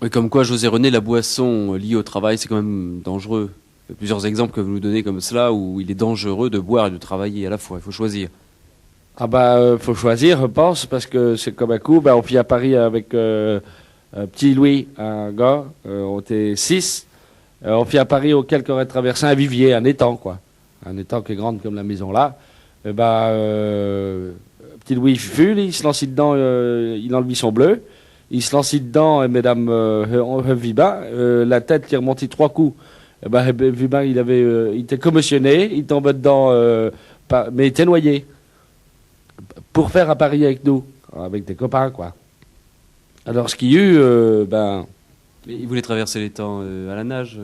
Et comme quoi, José René, la boisson liée au travail, c'est quand même dangereux. Il y a plusieurs exemples que vous nous donnez comme cela où il est dangereux de boire et de travailler à la fois. Il faut choisir. Ah bah, faut choisir, je pense, parce que c'est comme un coup. Bah, on vit à Paris avec petit Louis, un gars. On était 6. On vit à Paris auquel aurait traversé un vivier, un étang, quoi. Un étang qui est grand comme la maison là. Et bah, petit Louis full, il se lance dedans, il enlevait son bleu. Il se lance dedans, et mesdames, Vibin, la tête qui est remontée 3 coups. Et bah, Vibin, il était commotionné, il tombait dedans, mais il était noyé. Pour faire à Paris avec nous, avec des copains, quoi. Alors, ce qu'il y a eu, Mais il voulait traverser les temps à la nage.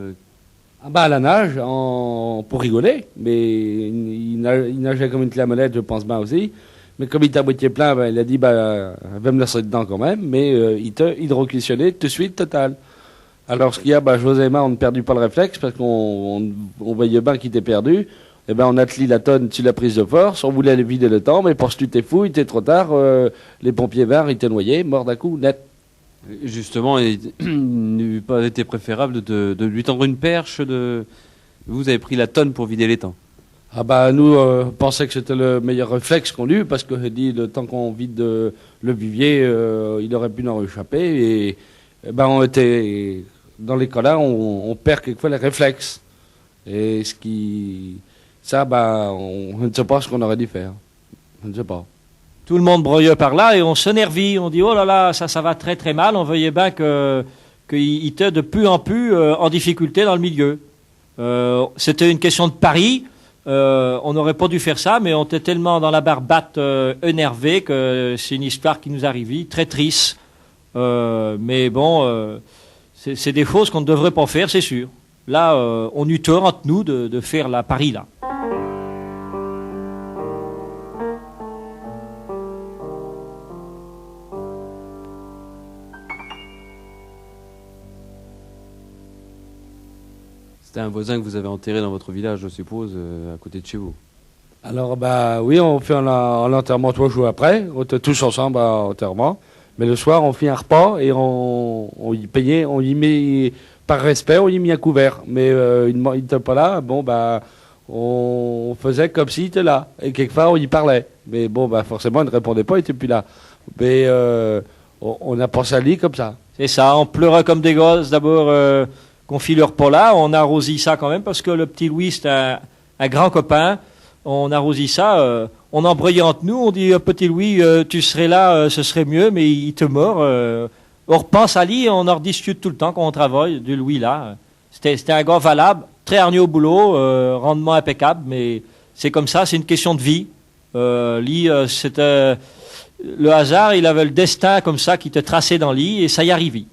à la nage, pour rigoler, mais il nageait comme une clamelette, je pense bien aussi. Mais comme il était à moitié plein, il a dit, va me laisser dedans quand même, mais il t'a hydrocutionné tout de suite, total. Alors, ce qu'il y a, José et moi, on ne perdit pas le réflexe, parce qu'on voyait bien qu'il était perdu. Eh ben, on a tenu la tonne sur la prise de force, on voulait aller vider le temps, mais parce que tu t'es fou, il était trop tard, les pompiers vinrent, il était noyé, mort d'un coup, net. Justement, il n'eût pas été préférable de lui tendre une perche. Vous avez pris la tonne pour vider les temps. Ah nous, on pensait que c'était le meilleur réflexe qu'on eut, parce que j'ai dit, le temps qu'on vide le vivier, il aurait pu en échapper, et on était, dans les cas-là, on perd quelquefois les réflexes. Et ça, on ne sait pas ce qu'on aurait dû faire. Je ne sais pas. Tout le monde broyait par là et on s'énervit. On dit, oh là là, ça va très très mal. On voyait bien qu'il était de plus en plus en difficulté dans le milieu. C'était une question de pari. On n'aurait pas dû faire ça, mais on était tellement dans la barbate énervé que c'est une histoire qui nous arrive, très triste. Mais bon, c'est des choses qu'on ne devrait pas faire, c'est sûr. Là, on eut tort entre nous de faire la pari là. C'était un voisin que vous avez enterré dans votre village, je suppose, à côté de chez vous. Alors, oui, on fait un enterrement 3 jours après. On était tous ensemble à enterrement. Mais le soir, on fait un repas et on y payait, on y met, par respect, on y met un couvert. Mais il n'était pas là. On faisait comme s'il était là. Et quelquefois, on y parlait. Mais forcément, il ne répondait pas, il n'était plus là. Mais on a pensé à lui comme ça. C'est ça, on pleurait comme des gosses. D'abord, qu'on fit le repas là. On arrosit ça quand même parce que le petit Louis, c'est un grand copain. On arrosit ça. On embrouillait entre nous. On dit, petit Louis, tu serais là, ce serait mieux, mais il te mord. On repense à lui, on en rediscute tout le temps quand on travaille, de Louis là. C'était un gars valable, très hargneux au boulot, rendement impeccable, mais c'est comme ça, c'est une question de vie. Lui, c'était le hasard, il avait le destin comme ça qui te traçait dans lui et ça y arrivait.